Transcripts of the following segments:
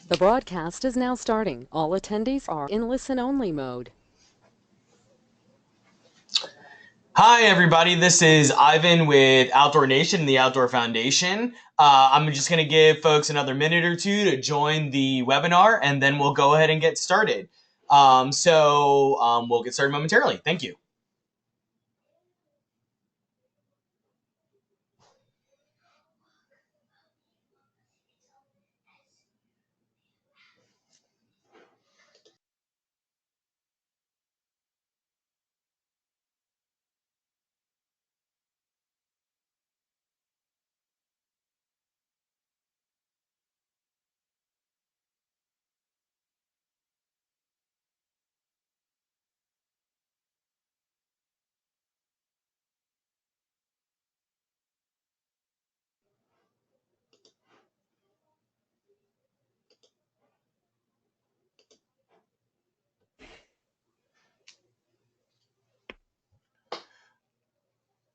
The broadcast is now starting. All attendees are in listen-only mode. Hi, everybody. This is Ivan with Outdoor Nation and the Outdoor Foundation. I'm just going to give folks another minute or two to join the webinar, and then we'll go ahead and get started. We'll get started momentarily. Thank you.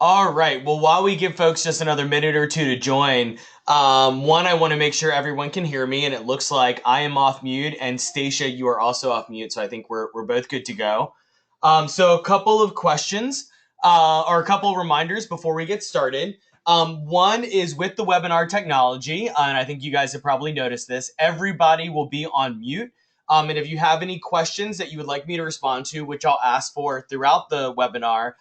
All right. Well, while we give folks just another minute or two to join, one, I want to make sure everyone can hear me, and it looks like I am off mute, and Stacia, you are also off mute, so I think we're both good to go. So a couple of questions or a couple of reminders before we get started. One is with the webinar technology, and I think you guys have probably noticed this. Everybody will be on mute. And if you have any questions that you would like me to respond to, which I'll ask for throughout the webinar,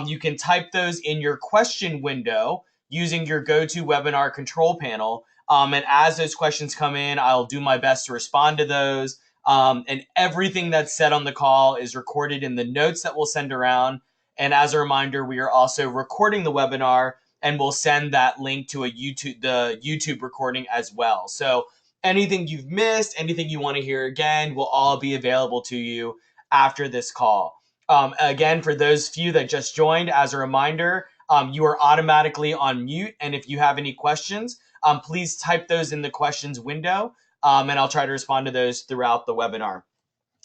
you can type those in your question window using your GoToWebinar control panel. And as those questions come in, I'll do my best to respond to those. And everything that's said on the call is recorded in the notes that we'll send around. And as a reminder, we are also recording the webinar, and we'll send that link to the YouTube recording as well. So anything you've missed, anything you want to hear again, will all be available to you after this call. Again, for those few that just joined, as a reminder, you are automatically on mute. And if you have any questions, please type those in the questions window, and I'll try to respond to those throughout the webinar.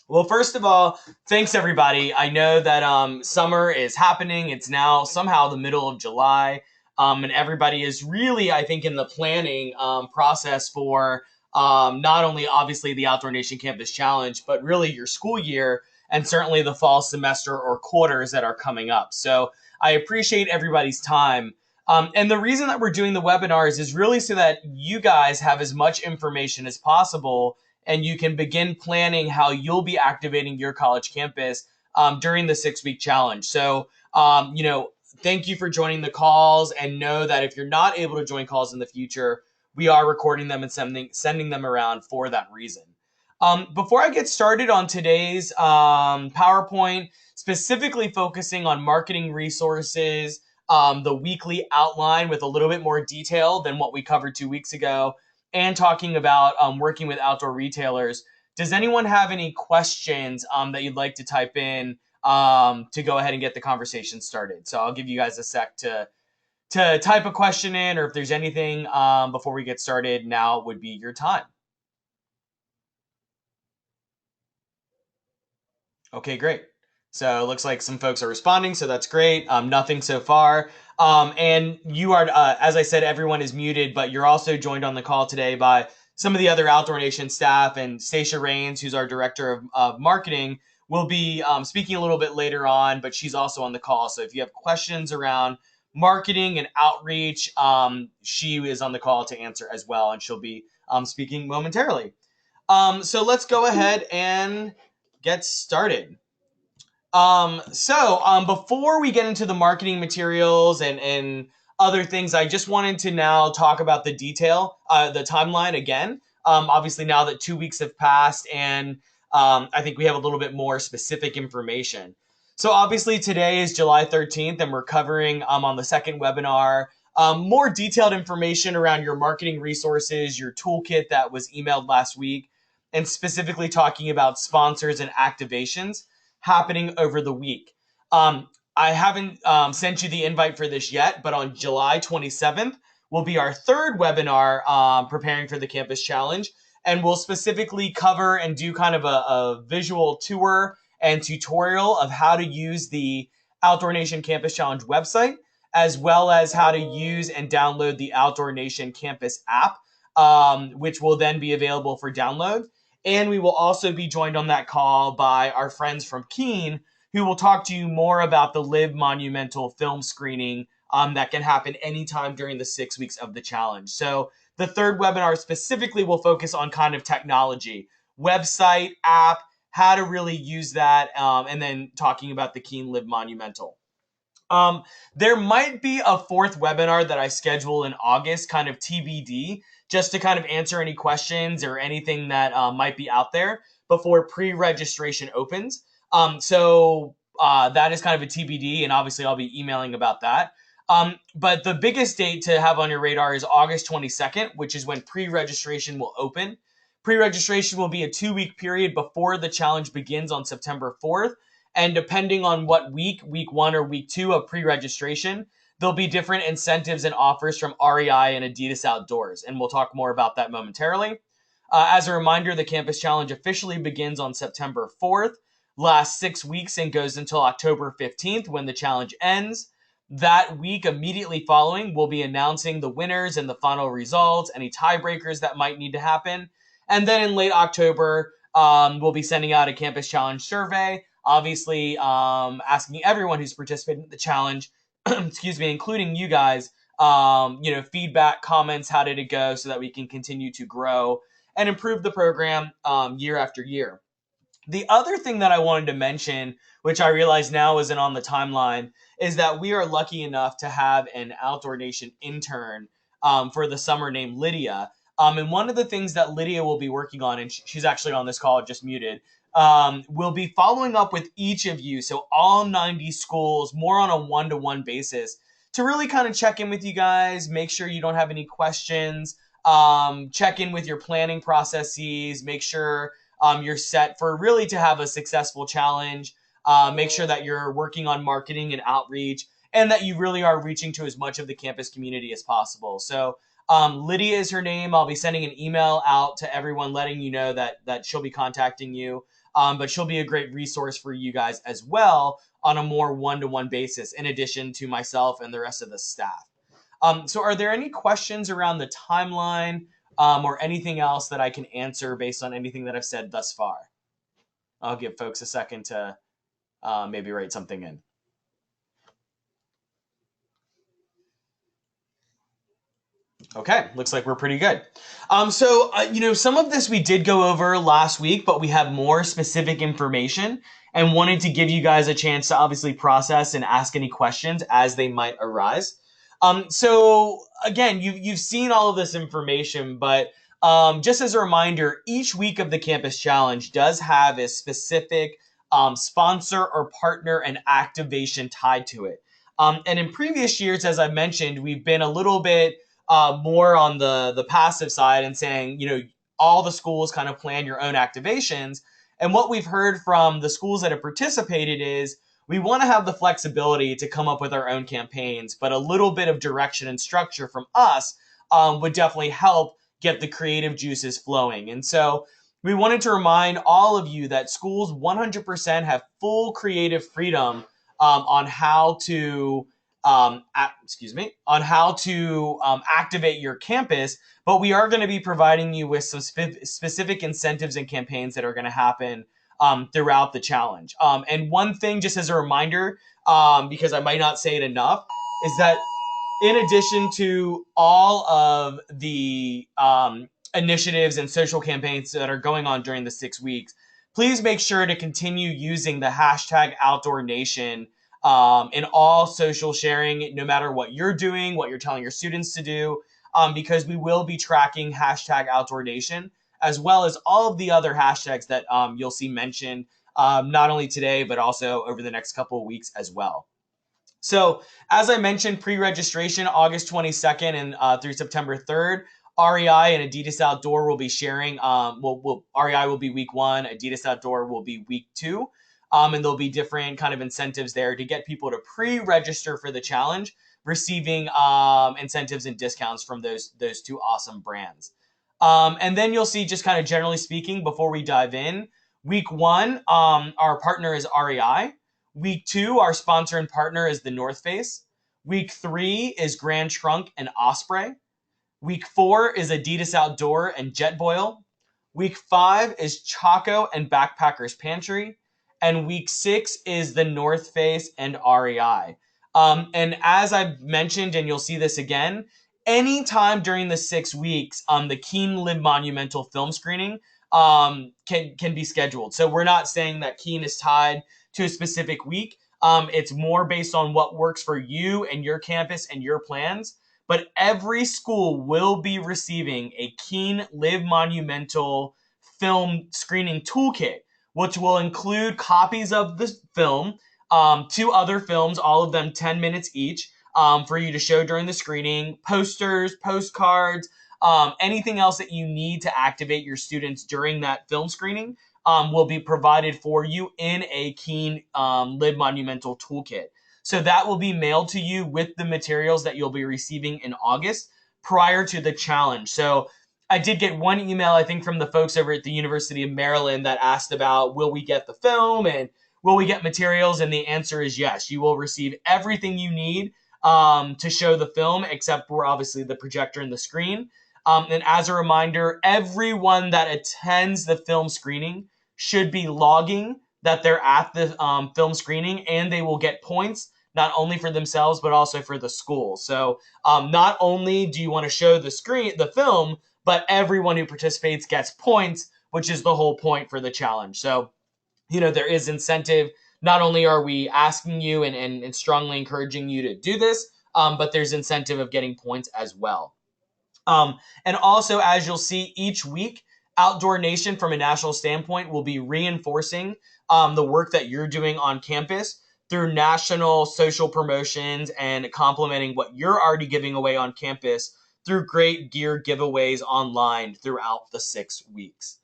Well, first of all, thanks, everybody. I know that summer is happening. It's now somehow the middle of July, and everybody is really, I think, in the planning process for not only, obviously, the Outdoor Nation Campus Challenge, but really your school year, and certainly the fall semester or quarters that are coming up. So I appreciate everybody's time. And the reason that we're doing the webinars is really so that you guys have as much information as possible, and you can begin planning how you'll be activating your college campus during the 6-week challenge. So, thank you for joining the calls, and know that if you're not able to join calls in the future, we are recording them and sending them around for that reason. Before I get started on today's PowerPoint, specifically focusing on marketing resources, the weekly outline with a little bit more detail than what we covered 2 weeks ago, and talking about working with outdoor retailers, does anyone have any questions that you'd like to type in to go ahead and get the conversation started? So I'll give you guys a sec to type a question in, or if there's anything before we get started, now would be your time. Okay, great. So it looks like some folks are responding, so that's great. Nothing so far. And you are, as I said, everyone is muted, but you're also joined on the call today by some of the other Outdoor Nation staff, and Stacia Rains, who's our director of marketing, will be speaking a little bit later on, but she's also on the call. So if you have questions around marketing and outreach, she is on the call to answer as well, and she'll be speaking momentarily. So let's go ahead and get started. Before we get into the marketing materials and other things, I just wanted to now talk about the timeline again. Obviously, now that 2 weeks have passed, and I think we have a little bit more specific information. So obviously today is July 13th, and we're covering on the second webinar more detailed information around your marketing resources, your toolkit that was emailed last week, and specifically talking about sponsors and activations happening over the week. I haven't sent you the invite for this yet, but on July 27th will be our third webinar preparing for the Campus Challenge, and we'll specifically cover and do kind of a visual tour and tutorial of how to use the Outdoor Nation Campus Challenge website, as well as how to use and download the Outdoor Nation Campus app. which will then be available for download. And we will also be joined on that call by our friends from Keen, who will talk to you more about the Live Monumental film screening that can happen anytime during the 6 weeks of the challenge. So the third webinar specifically will focus on kind of technology, website, app, how to really use that, and then talking about the Keen Live Monumental. There might be a fourth webinar that I schedule in August, kind of TBD, just to kind of answer any questions or anything that might be out there before pre-registration opens. So that is kind of a TBD, and obviously I'll be emailing about that. But the biggest date to have on your radar is August 22nd, which is when pre-registration will open. Pre-registration will be a 2-week period before the challenge begins on September 4th. And depending on what week 1 or week 2 of pre-registration, there'll be different incentives and offers from REI and Adidas Outdoors. And we'll talk more about that momentarily. As a reminder, the Campus Challenge officially begins on September 4th, lasts 6 weeks, and goes until October 15th when the challenge ends. That week immediately following, we'll be announcing the winners and the final results, any tiebreakers that might need to happen. And then in late October, we'll be sending out a Campus Challenge survey, obviously asking everyone who's participated in the challenge, excuse me, including you guys, feedback, comments, how did it go, so that we can continue to grow and improve the program year after year. The other thing that I wanted to mention, which I realize now isn't on the timeline, is that we are lucky enough to have an Outdoor Nation intern for the summer named Lydia. And one of the things that Lydia will be working on, and she's actually on this call, just muted, will be following up with each of you, so all 90 schools, more on a one-to-one basis, to really kind of check in with you guys, make sure you don't have any questions, check in with your planning processes, make sure you're set for really to have a successful challenge, make sure that you're working on marketing and outreach, and that you really are reaching to as much of the campus community as possible. So Lydia is her name. I'll be sending an email out to everyone letting you know that she'll be contacting you. But she'll be a great resource for you guys as well on a more one-to-one basis, in addition to myself and the rest of the staff. So are there any questions around the timeline or anything else that I can answer based on anything that I've said thus far? I'll give folks a second to maybe write something in. Okay, looks like we're pretty good. Some of this we did go over last week, but we have more specific information and wanted to give you guys a chance to obviously process and ask any questions as they might arise. So again, you've seen all of this information, but just as a reminder, each week of the Campus Challenge does have a specific sponsor or partner and activation tied to it. And in previous years, as I mentioned, we've been a little bit more on the passive side and saying, all the schools kind of plan your own activations. And what we've heard from the schools that have participated is we want to have the flexibility to come up with our own campaigns, but a little bit of direction and structure from us would definitely help get the creative juices flowing. And so we wanted to remind all of you that schools 100% have full creative freedom on how to activate your campus, but we are going to be providing you with some specific incentives and campaigns that are going to happen throughout the challenge. And one thing, just as a reminder, because I might not say it enough, is that in addition to all of the initiatives and social campaigns that are going on during the 6 weeks, please make sure to continue using the hashtag Outdoor Nation in all social sharing, no matter what you're doing, what you're telling your students to do, because we will be tracking hashtag Outdoor Nation, as well as all of the other hashtags that you'll see mentioned, not only today, but also over the next couple of weeks as well. So as I mentioned, pre-registration August 22nd and through September 3rd, REI and Adidas Outdoor will be sharing, REI will be week 1, Adidas Outdoor will be week 2. And there'll be different kind of incentives there to get people to pre-register for the challenge, receiving incentives and discounts from those two awesome brands. And then you'll see, just kind of generally speaking, before we dive in, week 1, our partner is REI. Week 2, our sponsor and partner is the North Face. Week 3 is Grand Trunk and Osprey. Week 4 is Adidas Outdoor and Jetboil. Week 5 is Chaco and Backpackers Pantry. And week 6 is the North Face and REI. And as I've mentioned, and you'll see this again, anytime during the 6 weeks, the Keen Live Monumental film screening can be scheduled. So we're not saying that Keen is tied to a specific week. It's more based on what works for you and your campus and your plans. But every school will be receiving a Keen Live Monumental film screening toolkit, which will include copies of the film, 2 other films, all of them 10 minutes each, for you to show during the screening, posters, postcards, anything else that you need to activate your students during that film screening will be provided for you in a Keen Live Monumental toolkit. So that will be mailed to you with the materials that you'll be receiving in August prior to the challenge. So I did get one email, I think, from the folks over at the University of Maryland that asked about, will we get the film and will we get materials? And the answer is yes. You will receive everything you need to show the film, except for obviously the projector and the screen. And as a reminder, everyone that attends the film screening should be logging that they're at the film screening, and they will get points not only for themselves but also for the school. So not only do you want to show the film, but everyone who participates gets points, which is the whole point for the challenge. So, there is incentive. Not only are we asking you and strongly encouraging you to do this, but there's incentive of getting points as well. And also, as you'll see each week, Outdoor Nation, from a national standpoint, will be reinforcing the work that you're doing on campus through national social promotions and complementing what you're already giving away on campus through great gear giveaways online throughout the 6 weeks.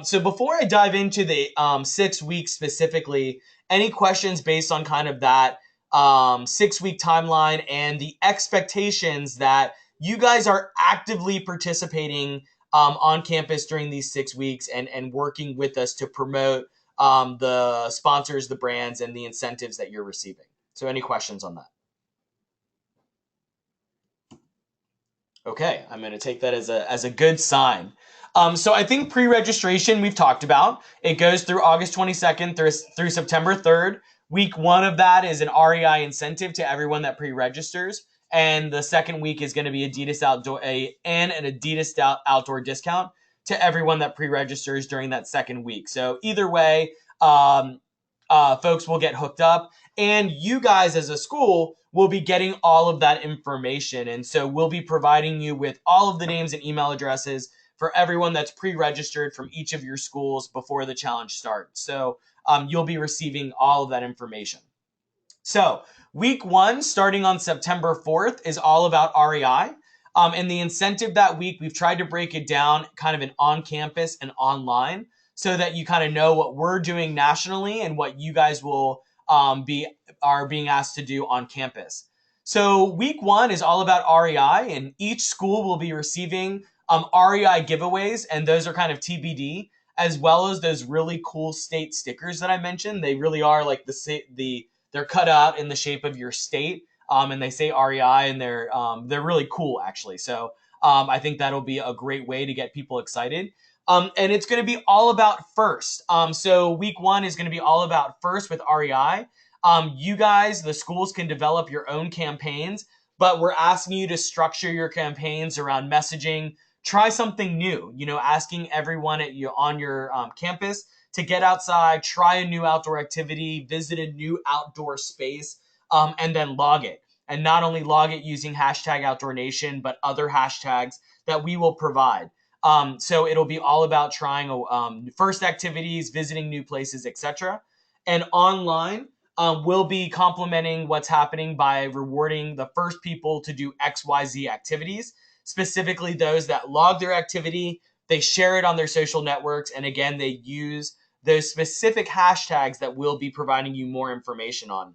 So before I dive into the 6 weeks specifically, any questions based on kind of that 6-week timeline and the expectations that you guys are actively participating on campus during these 6 weeks and working with us to promote the sponsors, the brands, and the incentives that you're receiving? So any questions on that? Okay, I'm going to take that as a good sign. So I think pre-registration we've talked about. It goes through August 22nd through September 3rd. Week 1 of that is an REI incentive to everyone that pre-registers. And the second week is going to be an Adidas Outdoor discount to everyone that pre-registers during that second week. So either way, folks will get hooked up, and you guys as a school will be getting all of that information. And so we'll be providing you with all of the names and email addresses for everyone that's pre-registered from each of your schools before the challenge starts. So you'll be receiving all of that information. So week 1, starting on September 4th, is all about REI. And the incentive that week, we've tried to break it down kind of in on-campus and online so that you kind of know what we're doing nationally and what you guys will are being asked to do on campus. So week 1 is all about REI, and each school will be receiving REI giveaways, and those are kind of TBD, as well as those really cool state stickers that I mentioned. They really are like they're cut out in the shape of your state, and they say REI, and they're really cool actually. So I think that'll be a great way to get people excited. And it's going to be all about FIRST. So week 1 is going to be all about FIRST with REI. You guys, the schools, can develop your own campaigns, but we're asking you to structure your campaigns around messaging. Try something new, asking everyone on your campus to get outside, try a new outdoor activity, visit a new outdoor space, and then log it. And not only log it using hashtag Outdoor Nation, but other hashtags that we will provide. So it'll be all about trying FIRST activities, visiting new places, etc. And online, we'll be complementing what's happening by rewarding the first people to do XYZ activities, specifically those that log their activity, they share it on their social networks, and again, they use those specific hashtags that we'll be providing you more information on.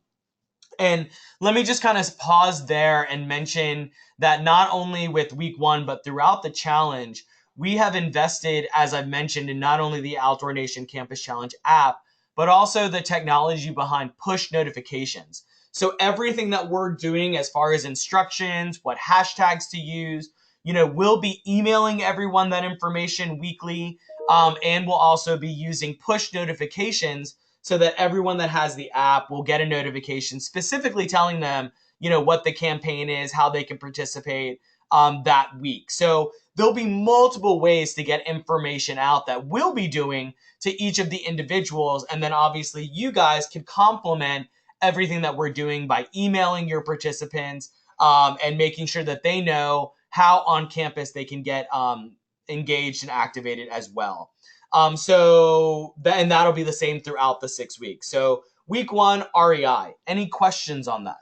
And let me just kind of pause there and mention that not only with week 1, but throughout the challenge, we have invested, as I've mentioned, in not only the Outdoor Nation Campus Challenge app, but also the technology behind push notifications. So everything that we're doing as far as instructions, what hashtags to use, we'll be emailing everyone that information weekly, and we'll also be using push notifications so that everyone that has the app will get a notification specifically telling them, what the campaign is, how they can participate that week. So there'll be multiple ways to get information out that we'll be doing to each of the individuals. And then obviously you guys can complement everything that we're doing by emailing your participants and making sure that they know how on campus they can get engaged and activated as well. And that'll be the same throughout the 6 weeks. So week 1, REI. Any questions on that?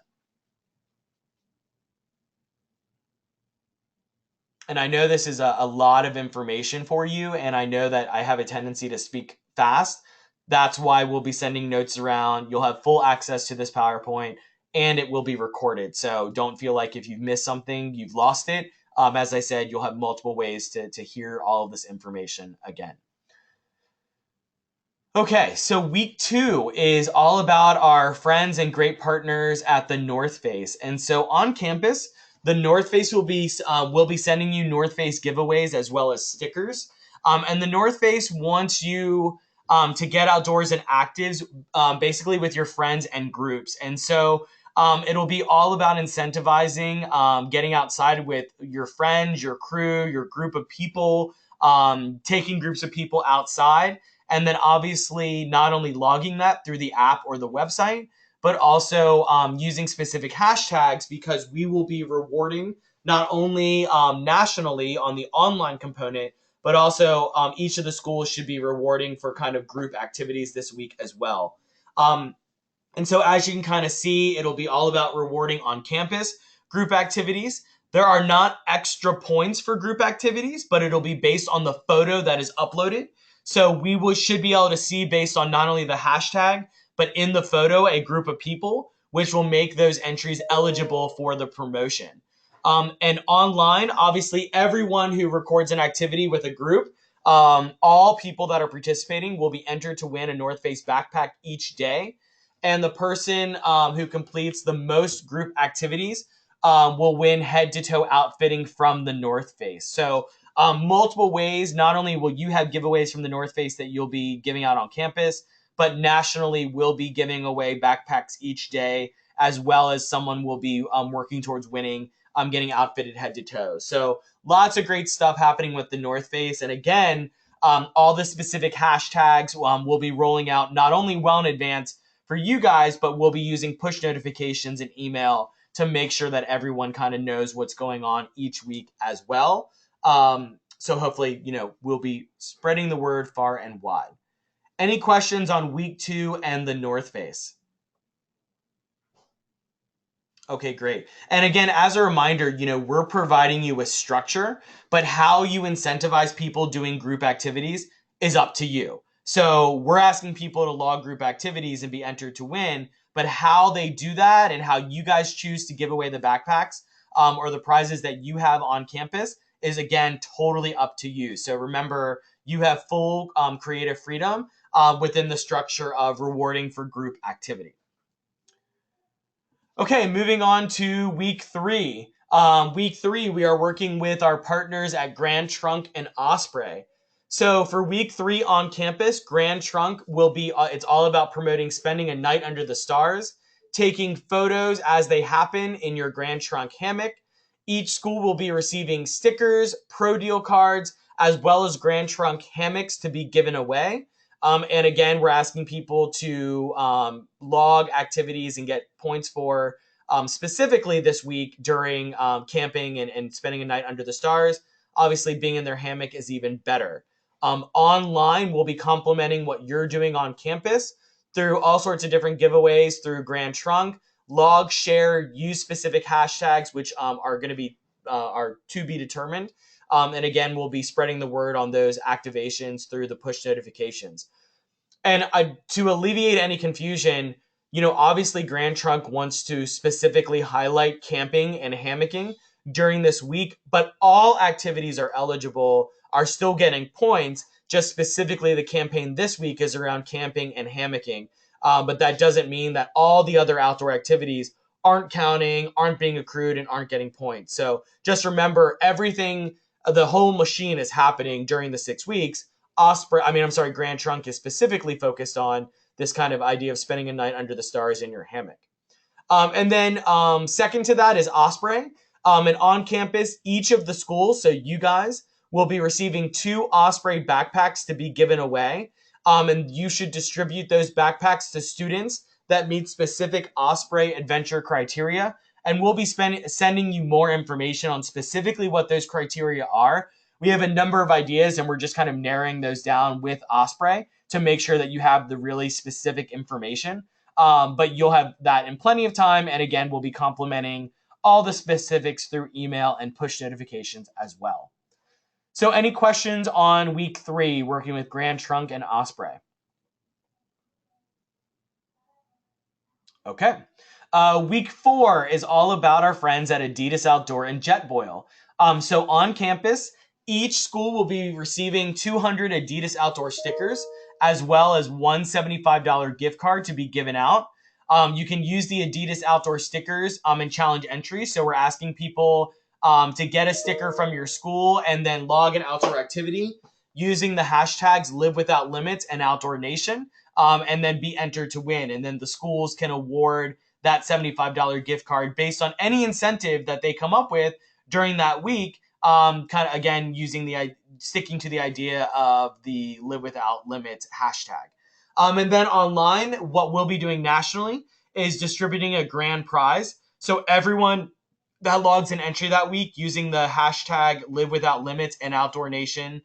And I know this is a lot of information for you, and I know that I have a tendency to speak fast. That's why we'll be sending notes around. You'll have full access to this PowerPoint, and it will be recorded. So don't feel like if you've missed something, you've lost it. As I said, you'll have multiple ways to hear all of this information again. Okay, so week 2 is all about our friends and great partners at the North Face. And so on campus, the North Face will be sending you North Face giveaways as well as stickers. And the North Face wants you to get outdoors and actives basically with your friends and groups. And so it'll be all about incentivizing getting outside with your friends, your crew, your group of people, taking groups of people outside. And then obviously not only logging that through the app or the website, but also using specific hashtags, because we will be rewarding not only nationally on the online component, but also each of the schools should be rewarding for kind of group activities this week as well. And so as you can kind of see, it'll be all about rewarding on campus group activities. There are not extra points for group activities, but it'll be based on the photo that is uploaded. So we should be able to see based on not only the hashtag, but in the photo, a group of people, which will make those entries eligible for the promotion. And online, obviously, everyone who records an activity with a group, all people that are participating will be entered to win a North Face backpack each day. And the person who completes the most group activities will win head-to-toe outfitting from the North Face. So multiple ways. Not only will you have giveaways from the North Face that you'll be giving out on campus, but nationally we'll be giving away backpacks each day, as well as someone will be working towards winning, getting outfitted head to toe. So lots of great stuff happening with the North Face. And again, all the specific hashtags we'll be rolling out not only well in advance for you guys, but we'll be using push notifications and email to make sure that everyone kind of knows what's going on each week as well. So hopefully, we'll be spreading the word far and wide. Any questions on week 2 and the North Face? Okay, great. And again, as a reminder, we're providing you with structure, but how you incentivize people doing group activities is up to you. So we're asking people to log group activities and be entered to win, but how they do that and how you guys choose to give away the backpacks or the prizes that you have on campus is, again, totally up to you. So remember, you have full creative freedom within the structure of rewarding for group activity. Okay, moving on to week 3. Week 3, we are working with our partners at Grand Trunk and Osprey. So for week 3 on campus, Grand Trunk will be, it's all about promoting spending a night under the stars, taking photos as they happen in your Grand Trunk hammock. Each school will be receiving stickers, pro deal cards, as well as Grand Trunk hammocks to be given away. And again, we're asking people to log activities and get points for specifically this week during camping and spending a night under the stars. Obviously, being in their hammock is even better. Online, we'll be complementing what you're doing on campus through all sorts of different giveaways through Grand Trunk. Log, share, use specific hashtags, which are going to be are to be determined. And again, we'll be spreading the word on those activations through the push notifications. And to alleviate any confusion, obviously Grand Trunk wants to specifically highlight camping and hammocking during this week, but all activities are still getting points. Just specifically the campaign this week is around camping and hammocking. But that doesn't mean that all the other outdoor activities aren't counting, aren't being accrued, and aren't getting points. So just remember, everything, the whole machine is happening during the 6 weeks. Grand Trunk is specifically focused on this kind of idea of spending a night under the stars in your hammock. And then second to that is Osprey. And on campus, each of the schools, so you guys, will be receiving 2 Osprey backpacks to be given away. And you should distribute those backpacks to students that meet specific Osprey adventure criteria. And we'll be sending you more information on specifically what those criteria are. We have a number of ideas, and we're just kind of narrowing those down with Osprey to make sure that you have the really specific information. But you'll have that in plenty of time. And again, we'll be complementing all the specifics through email and push notifications as well. So any questions on week 3 working with Grand Trunk and Osprey? Okay. Week 4 is all about our friends at Adidas Outdoor and Jetboil. So on campus, each school will be receiving 200 Adidas Outdoor stickers, as well as one $75 gift card to be given out. You can use the Adidas Outdoor stickers in challenge entries. So we're asking people to get a sticker from your school and then log an outdoor activity using the hashtags Live Without Limits and Outdoor Nation, and then be entered to win. And then the schools can award that $75 gift card based on any incentive that they come up with during that week. Kind of again sticking to the idea of the Live Without Limits hashtag. And then online, what we'll be doing nationally is distributing a grand prize. So everyone that logs an entry that week using the hashtag Live Without Limits and Outdoor Nation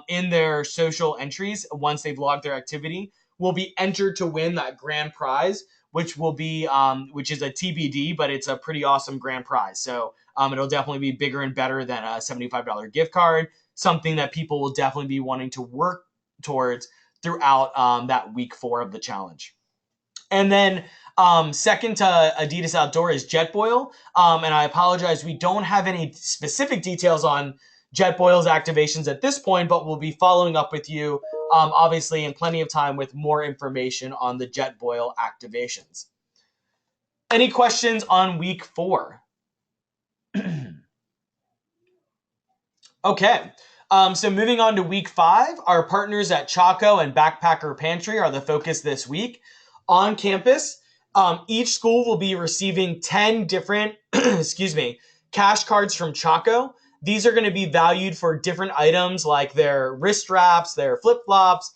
in their social entries, once they've logged their activity, will be entered to win that grand prize, which will be which is a TBD, but it's a pretty awesome grand prize. So it'll definitely be bigger and better than a $75 gift card, something that people will definitely be wanting to work towards throughout that week 4 of the challenge. And then second to Adidas Outdoor is Jetboil. And I apologize, we don't have any specific details on Jetboil's activations at this point, but we'll be following up with you, obviously, in plenty of time with more information on the Jetboil activations. Any questions on week 4? Okay. So moving on to week 5, our partners at Chaco and Backpacker Pantry are the focus this week. On campus, each school will be receiving 10 different, cash cards from Chaco. These are going to be valued for different items like their wrist straps, their flip-flops,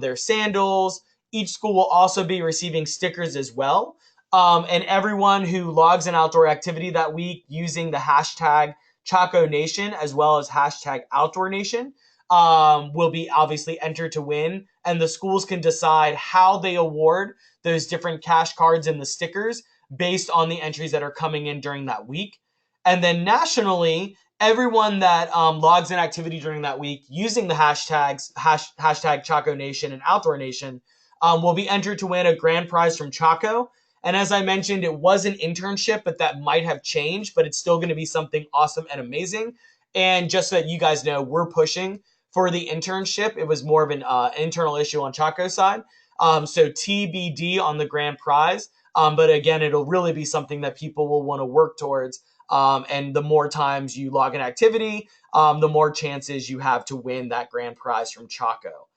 their sandals. Each school will also be receiving stickers as well. And everyone who logs an outdoor activity that week using the hashtag Chaco Nation as well as hashtag Outdoor Nation will be obviously entered to win. And the schools can decide how they award those different cash cards and the stickers based on the entries that are coming in during that week. And then nationally, everyone that logs an activity during that week using the hashtag Chaco Nation and Outdoor Nation will be entered to win a grand prize from Chaco. And as I mentioned, it was an internship, but that might have changed, but it's still going to be something awesome and amazing. And just so that you guys know, we're pushing for the internship. It was more of an internal issue on Chaco's side. So TBD on the grand prize. But again, it'll really be something that people will want to work towards. And the more times you log an activity, the more chances you have to win that grand prize from Chaco.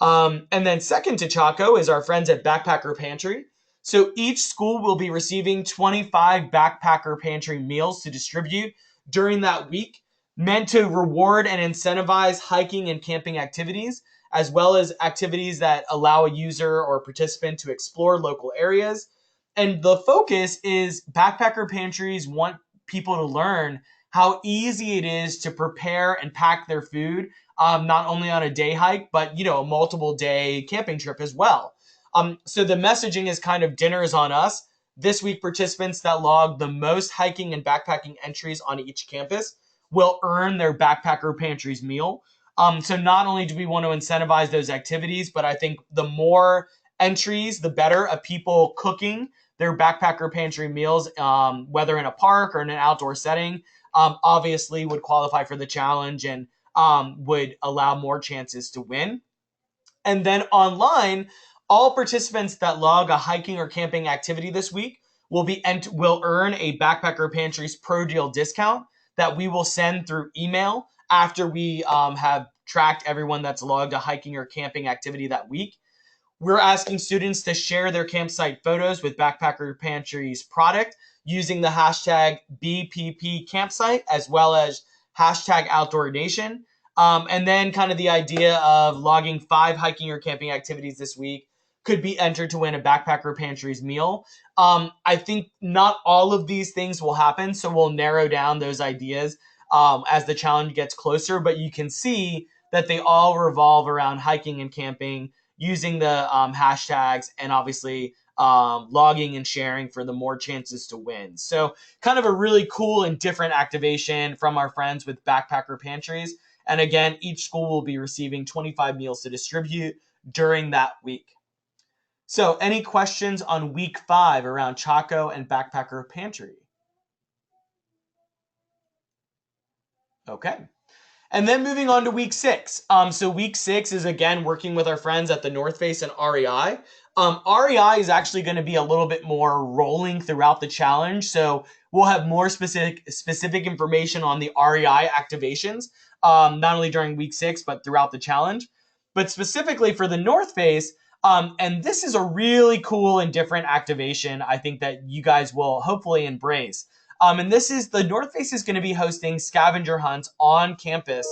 And then second to Chaco is our friends at Backpacker Pantry. So each school will be receiving 25 Backpacker Pantry meals to distribute during that week, meant to reward and incentivize hiking and camping activities, as well as activities that allow a user or participant to explore local areas. And the focus is Backpacker Pantries want people to learn how easy it is to prepare and pack their food, not only on a day hike, but a multiple day camping trip as well. So the messaging is kind of dinners on us. This week, participants that log the most hiking and backpacking entries on each campus will earn their Backpacker Pantries meal. So not only do we want to incentivize those activities, but I think the more entries, the better of people cooking their Backpacker Pantry meals, whether in a park or in an outdoor setting, obviously would qualify for the challenge and would allow more chances to win. And then online, all participants that log a hiking or camping activity this week will earn a Backpacker Pantry's Pro Deal discount that we will send through email after we have tracked everyone that's logged a hiking or camping activity that week. We're asking students to share their campsite photos with Backpacker Pantry's product using the hashtag BPP campsite as well as hashtag Outdoor Nation. And then kind of the idea of logging 5 hiking or camping activities this week could be entered to win a Backpacker Pantry's meal. I think not all of these things will happen, so we'll narrow down those ideas as the challenge gets closer. But you can see that they all revolve around hiking and camping, using the hashtags, and obviously logging and sharing for the more chances to win. So kind of a really cool and different activation from our friends with Backpacker Pantries. And again, each school will be receiving 25 meals to distribute during that week. So any questions on week 5 around Chaco and Backpacker Pantry? Okay. And then moving on to week 6. So week 6 is again working with our friends at the North Face and REI. REI is actually going to be a little bit more rolling throughout the challenge. So we'll have more specific information on the REI activations, not only during week 6, but throughout the challenge. But specifically for the North Face, and this is a really cool and different activation, I think that you guys will hopefully embrace. And this is the North Face is going to be hosting scavenger hunts on campus,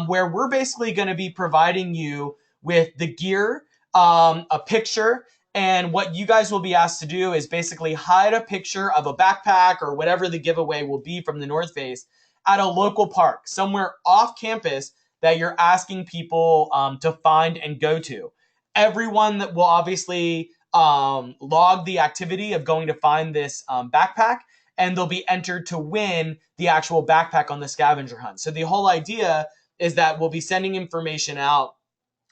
where we're basically going to be providing you with the gear, a picture, and what you guys will be asked to do is basically hide a picture of a backpack or whatever the giveaway will be from the North Face at a local park, somewhere off campus that you're asking people to find and go to. Everyone that will obviously log the activity of going to find this backpack, and they'll be entered to win the actual backpack on the scavenger hunt. So the whole idea is that we'll be sending information out,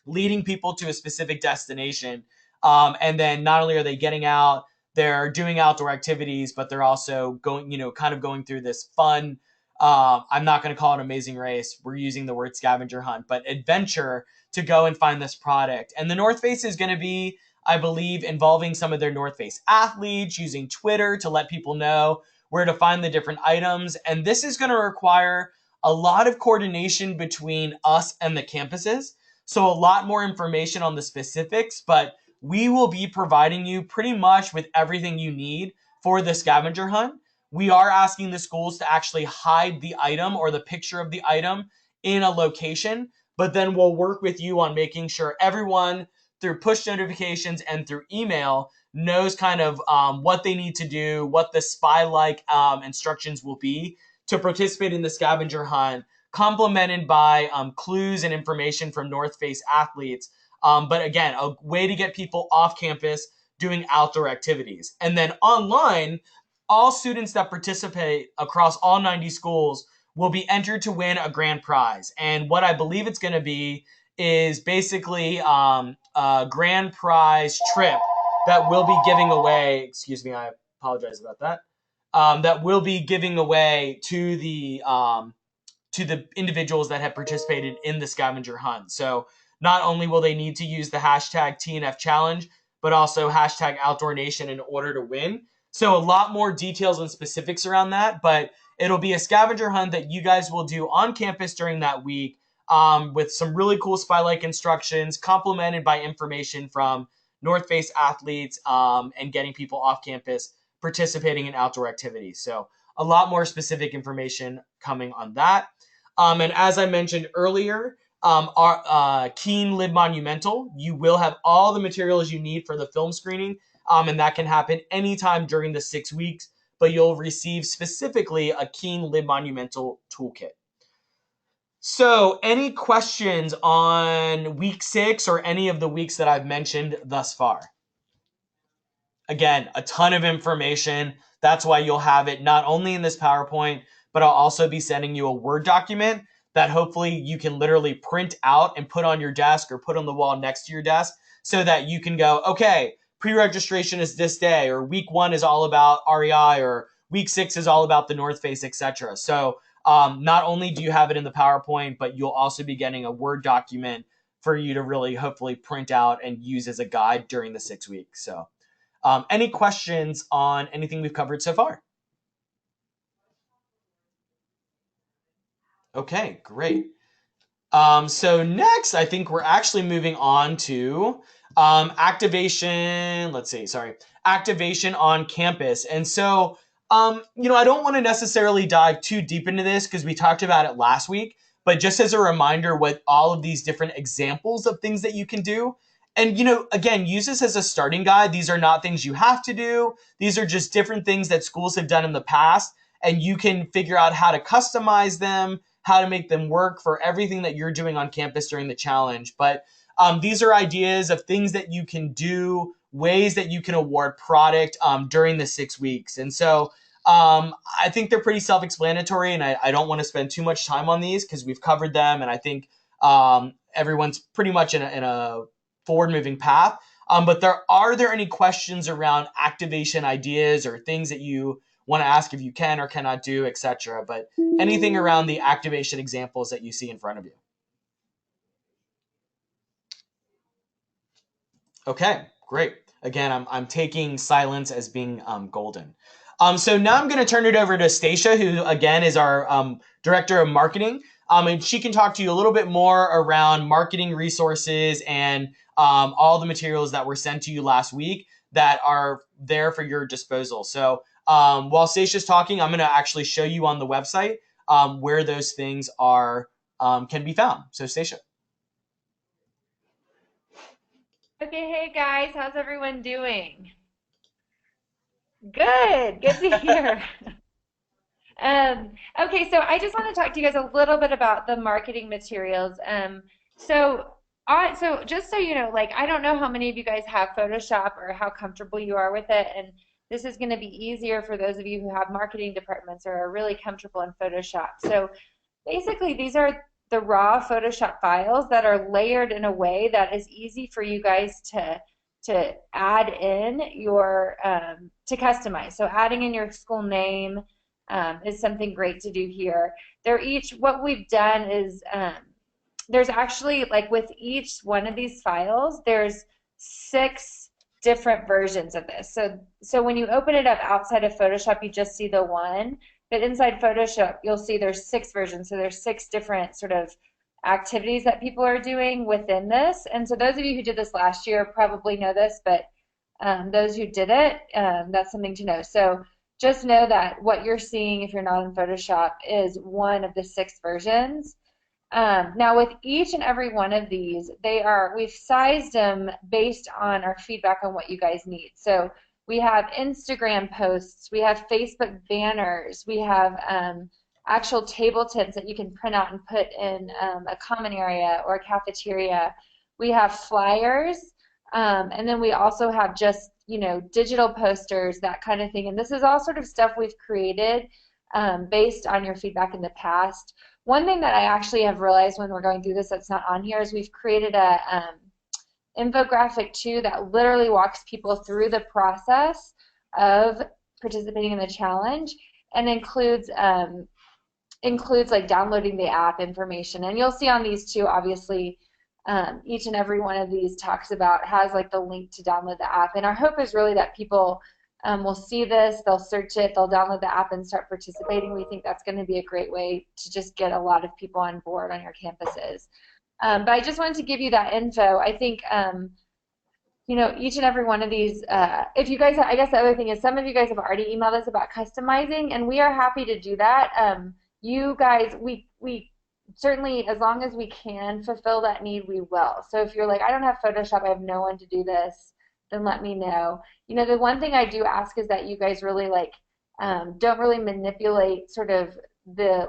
leading people to a specific destination. And then not only are they getting out, they're doing outdoor activities, but they're also going, kind of going through this fun, I'm not going to call it amazing race. We're using the word scavenger hunt, but adventure to go and find this product. And the North Face is going to be, I believe, involving some of their North Face athletes, using Twitter to let people know where to find the different items. And this is going to require a lot of coordination between us and the campuses. So a lot more information on the specifics, but we will be providing you pretty much with everything you need for the scavenger hunt. We are asking the schools to actually hide the item or the picture of the item in a location, but then we'll work with you on making sure everyone through push notifications and through email knows kind of what they need to do, what the spy-like instructions will be to participate in the scavenger hunt, complemented by clues and information from North Face athletes. But again, a way to get people off campus doing outdoor activities. And then online, all students that participate across all 90 schools will be entered to win a grand prize. And what I believe it's going to be is basically a grand prize trip that we'll be giving away. Excuse me, I apologize about that. That we'll be giving away to the individuals that have participated in the scavenger hunt. So not only will they need to use the hashtag TNF challenge, but also hashtag Outdoor Nation in order to win. So a lot more details and specifics around that, but it'll be a scavenger hunt that you guys will do on campus during that week, with some really cool spy-like instructions, complemented by information from North Face athletes, and getting people off campus participating in outdoor activities. So a lot more specific information coming on that. And as I mentioned earlier, our Keen Lib Monumental, you will have all the materials you need for the film screening, and that can happen anytime during the 6 weeks, but you'll receive specifically a Keen Lib Monumental toolkit. So any questions on week 6 or any of the weeks that I've mentioned thus far? Again, a ton of information. That's why you'll have it not only in this PowerPoint, but I'll also be sending you a Word document that hopefully you can literally print out and put on your desk or put on the wall next to your desk so that you can go, okay, pre-registration is this day, or week 1 is all about REI, or week 6 is all about the North Face, etc. So not only do you have it in the PowerPoint, but you'll also be getting a Word document for you to really hopefully print out and use as a guide during the 6 weeks. So Any questions on anything we've covered so far? Okay, great. So next, I think we're actually moving on to activation. Let's see, sorry, activation on campus. And so, I don't want to necessarily dive too deep into this because we talked about it last week, but just as a reminder, what all of these different examples of things that you can do. And, again, use this as a starting guide. These are not things you have to do. These are just different things that schools have done in the past, and you can figure out how to customize them, how to make them work for everything that you're doing on campus during the challenge. But these are ideas of things that you can do, ways that you can award product during the 6 weeks. And so I think they're pretty self-explanatory, and I don't want to spend too much time on these because we've covered them, and I think everyone's pretty much in a forward-moving path. But are there any questions around activation ideas or things that you want to ask if you can or cannot do, etc.? But anything around the activation examples that you see in front of you. Okay, great. Again, I'm taking silence as being golden. So now I'm going to turn it over to Stacia, who again is our director of marketing. And she can talk to you a little bit more around marketing resources and all the materials that were sent to you last week that are there for your disposal. So while Stacia's talking, I'm going to actually show you on the website where those things are can be found. So Stacia. Okay, hey guys, how's everyone doing? Good to hear. Okay, so I just want to talk to you guys a little bit about the marketing materials. So just so you know, like I don't know how many of you guys have Photoshop or how comfortable you are with it, and this is going to be easier for those of you who have marketing departments or are really comfortable in Photoshop. So basically, these are the raw Photoshop files that are layered in a way that is easy for you guys to add in your to customize. So adding in your school name is something great to do here. They're each, what we've done is there's actually, like with each one of these files, there's 6 different versions of this. So when you open it up outside of Photoshop, you just see the one. But inside Photoshop, you'll see there's 6 versions. So there's 6 different sort of activities that people are doing within this. And so those of you who did this last year probably know this, but those who did it, that's something to know. So just know that what you're seeing if you're not in Photoshop is one of the 6 versions. Now with each and every one of these, we've sized them based on our feedback on what you guys need. So we have Instagram posts, we have Facebook banners, we have actual table tents that you can print out and put in a common area or a cafeteria. We have flyers, and then we also have just, digital posters, that kind of thing. And this is all sort of stuff we've created based on your feedback in the past. One thing that I actually have realized when we're going through this that's not on here is we've created a infographic too that literally walks people through the process of participating in the challenge and includes like downloading the app information. And you'll see on these too, obviously, each and every one of these has like the link to download the app. And our hope is really that people will see this, they'll search it, they'll download the app and start participating. We think that's going to be a great way to just get a lot of people on board on your campuses. But I just wanted to give you that info. I think, each and every one of these, if you guys, I guess the other thing is some of you guys have already emailed us about customizing, and we are happy to do that. You guys, we certainly, as long as we can fulfill that need, we will. So if you're like, I don't have Photoshop, I have no one to do this, then let me know. The one thing I do ask is that you guys really don't really manipulate sort of the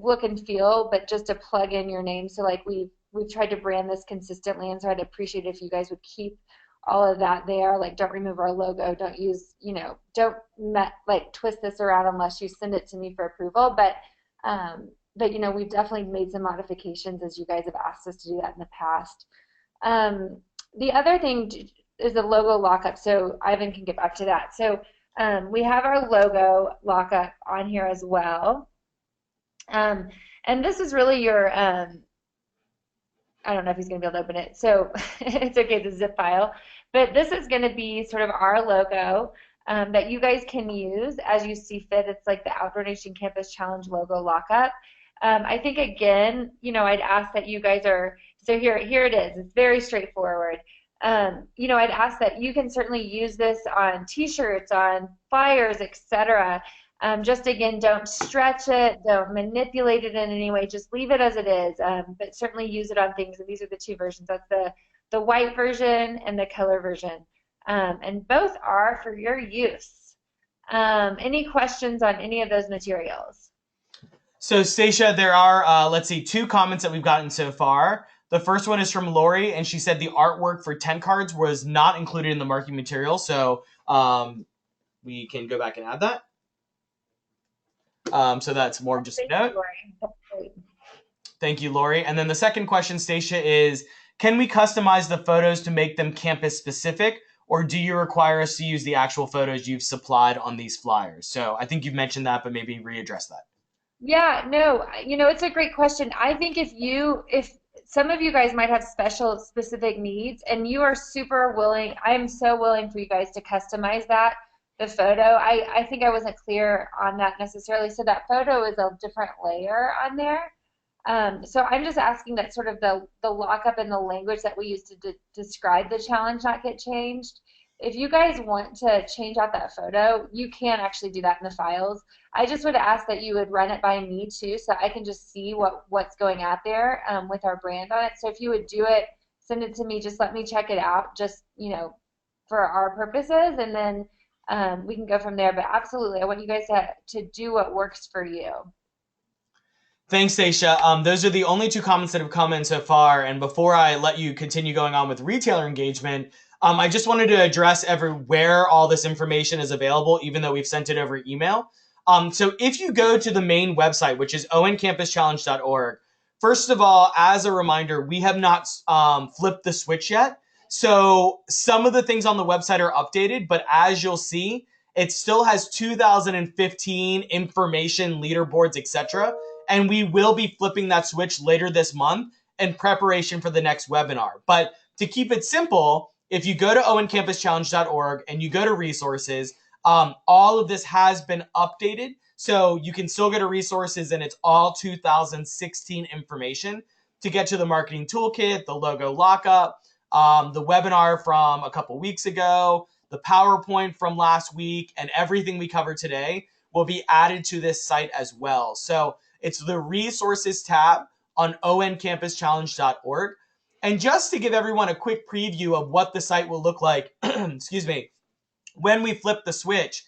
look and feel, but just to plug in your name. So like we've tried to brand this consistently, and so I'd appreciate if you guys would keep all of that there. Like, don't remove our logo, don't use, don't twist this around unless you send it to me for approval. But we've definitely made some modifications as you guys have asked us to do that in the past. The other thing is the logo lockup. So Ivan can get back to that. So we have our logo lockup on here as well. And this is really your, I don't know if he's going to be able to open it, so it's okay, it's a zip file. But this is going to be sort of our logo that you guys can use as you see fit. It's like the Outdoor Nation Campus Challenge logo lockup. I think again, I'd ask that you guys are, so here it is. It's very straightforward. I'd ask that you can certainly use this on t-shirts, on flyers, etc. Just again, don't stretch it, don't manipulate it in any way, just leave it as it is, but certainly use it on things, and these are the two versions. That's the white version and the color version, and both are for your use. Any questions on any of those materials? So Stacia, there are, let's see, 2 comments that we've gotten so far. The first one is from Lori, and she said the artwork for 10 cards was not included in the marketing material, so we can go back and add that. So that's more just a note. Thank you, Lori. And then the second question, Stacia, is can we customize the photos to make them campus specific, or do you require us to use the actual photos you've supplied on these flyers? So I think you've mentioned that, but maybe readdress that. Yeah, no, it's a great question. I think if some of you guys might have specific needs, and you are super willing, I am so willing for you guys to customize the photo. I think I wasn't clear on that necessarily. So that photo is a different layer on there. So I'm just asking that sort of the lockup and the language that we use to describe the challenge not get changed. If you guys want to change out that photo, you can actually do that in the files. I just would ask that you would run it by me too, so I can just see what's going out there with our brand on it. So if you would do it, send it to me, just let me check it out, just, for our purposes, and then we can go from there. But absolutely, I want you guys to do what works for you. Thanks, Stacia. Those are the only 2 comments that have come in so far. And before I let you continue going on with retailer engagement, I just wanted to address where all this information is available, even though we've sent it over email. So if you go to the main website, which is oncampuschallenge.org, first of all, as a reminder, we have not flipped the switch yet. So some of the things on the website are updated, but as you'll see, it still has 2015 information, leaderboards, etc. And we will be flipping that switch later this month in preparation for the next webinar. But to keep it simple, if you go to oncampuschallenge.org and you go to resources, all of this has been updated. So you can still go to resources and it's all 2016 information to get to the marketing toolkit, the logo lockup, the webinar from a couple weeks ago, the PowerPoint from last week, and everything we covered today will be added to this site as well. So it's the resources tab on oncampuschallenge.org. And just to give everyone a quick preview of what the site will look like, excuse me, when we flip the switch,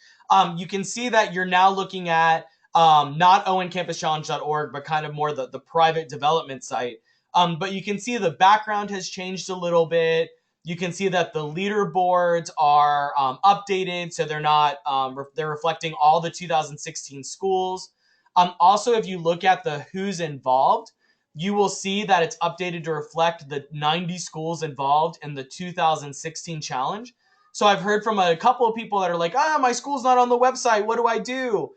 you can see that you're now looking at not oncampuschallenge.org, but kind of more the private development site. But you can see the background has changed a little bit. You can see that the leaderboards are updated, so they're not they're reflecting all the 2016 schools. Also, if you look at the who's involved, you will see that it's updated to reflect the 90 schools involved in the 2016 challenge. So I've heard from a couple of people that are like, my school's not on the website. What do I do?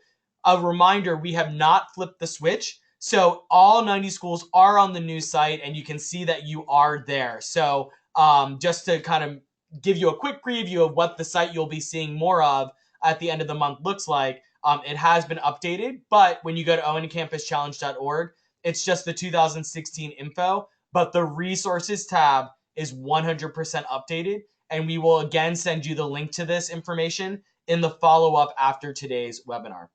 A reminder, we have not flipped the switch. So all 90 schools are on the new site and you can see that you are there. So just to kind of give you a quick preview of what the site you'll be seeing more of at the end of the month looks like, it has been updated. But when you go to oncampuschallenge.org, it's just the 2016 info, but the resources tab is 100% updated. And we will again send you the link to this information in the follow-up after today's webinar.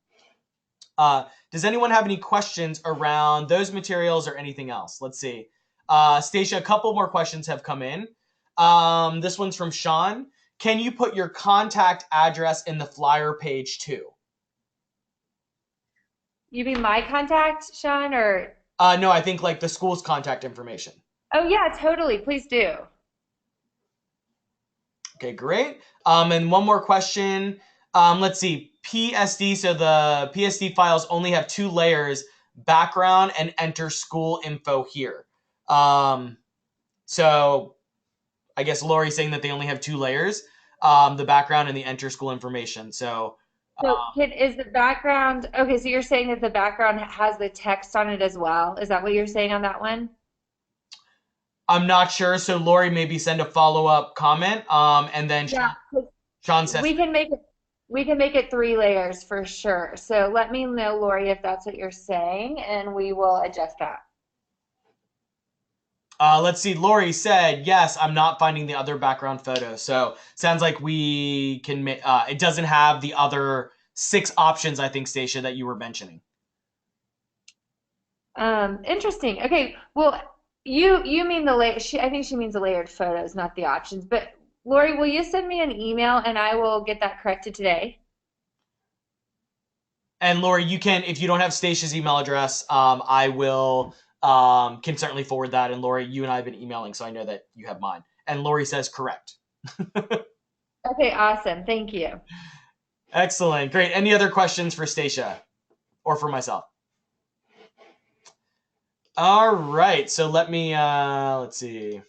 Does anyone have any questions around those materials or anything else? Let's see. Stacia, a couple more questions have come in. This one's from Sean. Can you put your contact address in the flyer page too? You mean my contact, Sean, or? No, I think like the school's contact information. Oh yeah, totally. Please do. Okay, great. And one more question. Let's see. PSD, so the PSD files only have 2 layers, background and enter school info here. So I guess Lori's saying that they only have 2 layers, the background and the enter school information. So is the background, okay, so you're saying that the background has the text on it as well. Is that what you're saying on that one? I'm not sure, so Lori, maybe send a follow-up comment. And then Yeah, 'cause Sean says, we can make it 3 layers for sure. So let me know, Lori, if that's what you're saying, and we will adjust that. let's see, Lori said, yes, I'm not finding the other background photo. So sounds like we can, it doesn't have the other 6 options, I think, Stacia, that you were mentioning. Interesting. Okay, well, you mean the I think she means the layered photos, not the options. But Lori, will you send me an email and I will get that corrected today? And Lori, you can, if you don't have Stacia's email address, I will, can certainly forward that. And Lori, you and I have been emailing, so I know that you have mine. And Lori says correct. Okay, awesome. Thank you. Excellent. Great. Any other questions for Stacia or for myself? All right. So let me, let's see.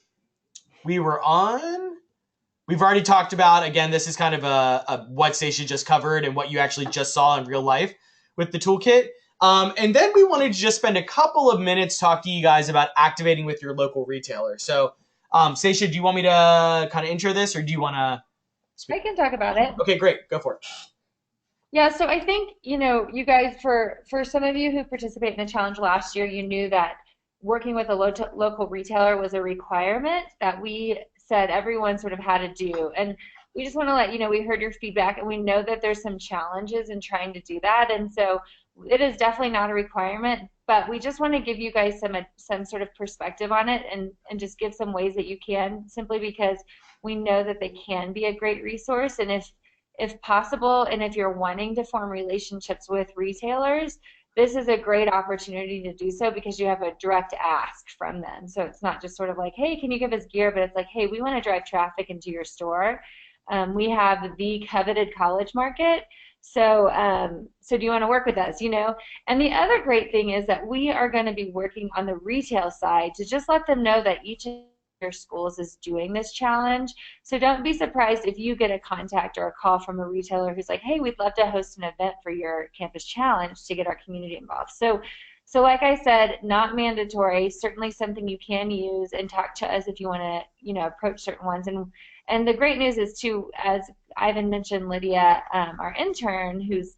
We've already talked about, again, this is kind of a what Stacia just covered and what you actually just saw in real life with the toolkit. And then we wanted to just spend a couple of minutes talk to you guys about activating with your local retailer. So, Stacia, do you want me to kind of intro this, or do you want to speak? I can talk about it. Okay, great. Go for it. Yeah, so I think, you guys, for some of you who participated in the challenge last year, you knew that working with a local retailer was a requirement that we said everyone sort of had to do. And we just want to let you know we heard your feedback, and we know that there's some challenges in trying to do that. And so it is definitely not a requirement, but we just want to give you guys some sort of perspective on it, and just give some ways that you can, simply because we know that they can be a great resource. And if possible, and if you're wanting to form relationships with retailers, this is a great opportunity to do so, because you have a direct ask from them. So it's not just sort of like, hey, can you give us gear? But it's like, hey, we want to drive traffic into your store. We have the coveted college market. So so do you want to work with us? And the other great thing is that we are going to be working on the retail side to just let them know that each of your schools is doing this challenge. So don't be surprised if you get a contact or a call from a retailer who's like, hey, we'd love to host an event for your campus challenge to get our community involved. So like I said, not mandatory, certainly something you can use, and talk to us if you want to, approach certain ones. And the great news is, too, as Ivan mentioned, Lydia, our intern, who's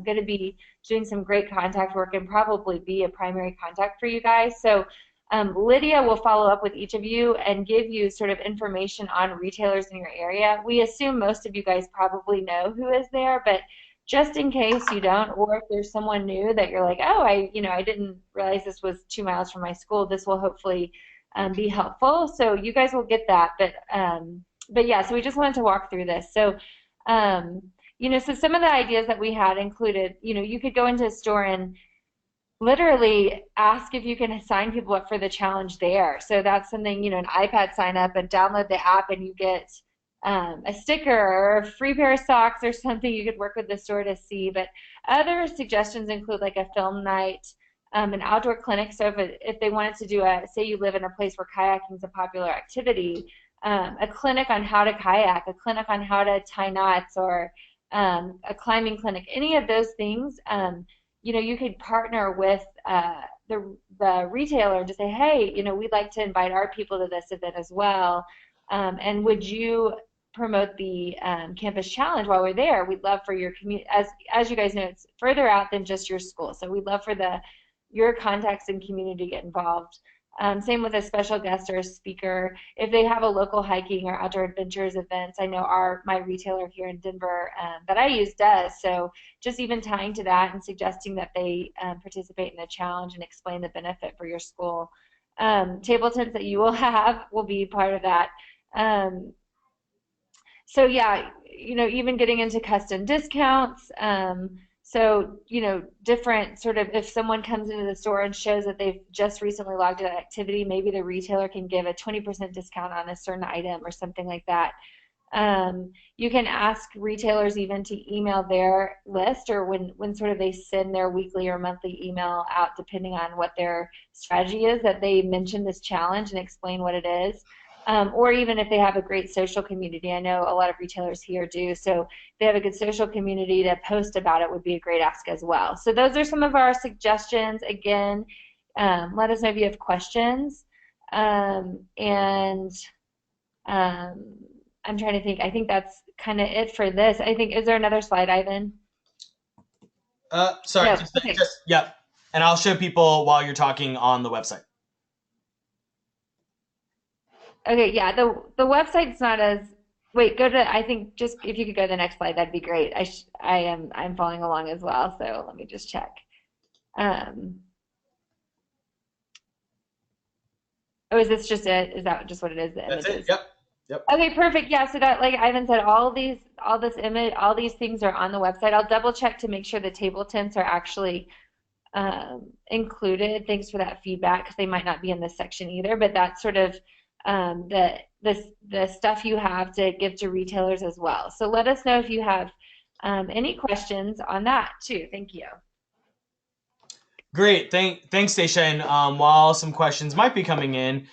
going to be doing some great contact work and probably be a primary contact for you guys. So Lydia will follow up with each of you and give you sort of information on retailers in your area. We assume most of you guys probably know who is there, but just in case you don't, or if there's someone new that you're like, oh, I didn't realize this was 2 miles from my school, this will hopefully be helpful. So you guys will get that. But yeah, so we just wanted to walk through this. So, so some of the ideas that we had included, you could go into a store and literally ask if you can sign people up for the challenge there. So that's something, an iPad sign up and download the app, and you get a sticker or a free pair of socks or something. You could work with the store to see. But other suggestions include like a film night, an outdoor clinic. So if they wanted to do say you live in a place where kayaking is a popular activity, a clinic on how to kayak, a clinic on how to tie knots, or a climbing clinic, any of those things, you could partner with the retailer to say, hey, we'd like to invite our people to this event as well, and would you promote the campus challenge while we're there? We'd love for your community, as you guys know, it's further out than just your school, so we'd love for your contacts and community to get involved. Same with a special guest or a speaker. If they have a local hiking or outdoor adventures events, I know my retailer here in Denver that I use does. So just even tying to that and suggesting that they participate in the challenge and explain the benefit for your school. Table tents that you will have will be part of that. So yeah, even getting into custom discounts. So, different sort of, if someone comes into the store and shows that they've just recently logged an activity, maybe the retailer can give a 20% discount on a certain item or something like that. You can ask retailers even to email their list, or when sort of they send their weekly or monthly email out, depending on what their strategy is, that they mention this challenge and explain what it is. Or even if they have a great social community. I know a lot of retailers here do, so if they have a good social community to post about it would be a great ask as well. So those are some of our suggestions. Again, let us know if you have questions. And I'm trying to think. I think that's kind of it for this. I think, is there another slide, Ivan? Sorry, No. just, Okay. yep. And I'll show people while you're talking on the website. Okay, yeah, the website's not as, wait, go to, I think just if you could go to the next slide, that'd be great. I'm following along as well, so let me just check. Oh, is this just it? Is that just what it is, the That's images? it. Yep. Okay, perfect. Yeah, so that, like Ivan said, all these, all this image, all these things are on the website. I'll double check to make sure the table tints are actually included. Thanks for that feedback, because they might not be in this section either, but that's sort of the stuff you have to give to retailers as well. So let us know if you have any questions on that too. Thank you. Great. Thanks, Stacia. And while some questions might be coming in,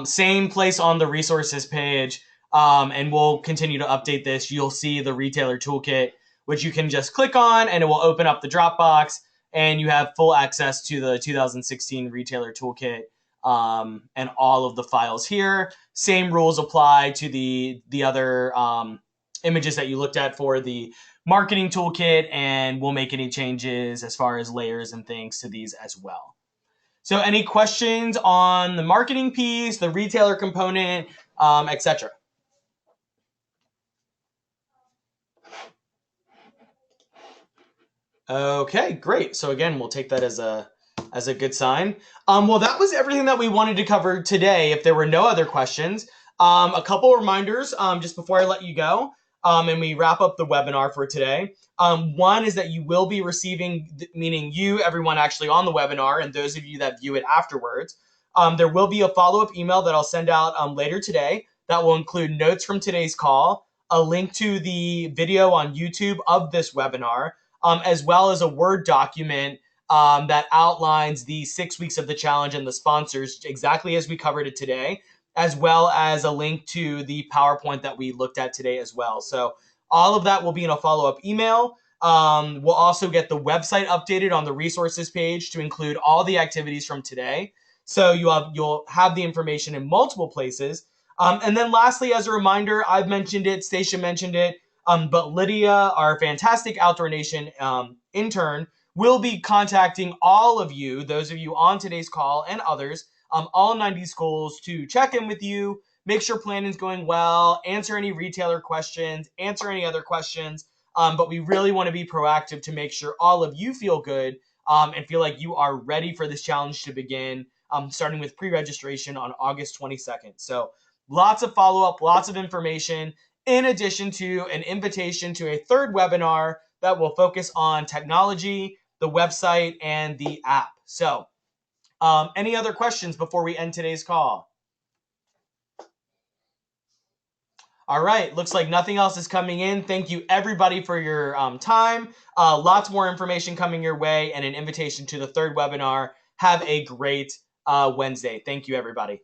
same place on the resources page, and we'll continue to update this. You'll see the retailer toolkit, which you can just click on, and it will open up the Dropbox, and you have full access to the 2016 retailer toolkit and all of the files here. Same rules apply to the other images that you looked at for the marketing toolkit, and we'll make any changes as far as layers and things to these as well. So any questions on the marketing piece, the retailer component, etc.? Okay, great. So again, we'll take that as a good sign. Well, that was everything that we wanted to cover today. If there were no other questions, a couple reminders just before I let you go. And we wrap up the webinar for today. One is that you will be receiving, meaning you, everyone actually on the webinar, and those of you that view it afterwards, there will be a follow-up email that I'll send out later today that will include notes from today's call, a link to the video on YouTube of this webinar, as well as a Word document that outlines the 6 weeks of the challenge and the sponsors exactly as we covered it today, as well as a link to the PowerPoint that we looked at today as well. So all of that will be in a follow-up email. We'll also get the website updated on the resources page to include all the activities from today. So you'll have the information in multiple places. And then lastly, as a reminder, I've mentioned it, Stacia mentioned it, but Lydia, our fantastic Outdoor Nation intern, will be contacting all of you, those of you on today's call and others, all 90 schools to check in with you, make sure planning's going well, answer any retailer questions, answer any other questions. But we really want to be proactive to make sure all of you feel good and feel like you are ready for this challenge to begin, starting with pre-registration on August 22nd. So lots of follow-up, lots of information, in addition to an invitation to a third webinar that will focus on technology, the website, and the app. So any other questions before we end today's call? All right, looks like nothing else is coming in. Thank you everybody for your time. Lots more information coming your way and an invitation to the third webinar. Have a great Wednesday. Thank you, everybody.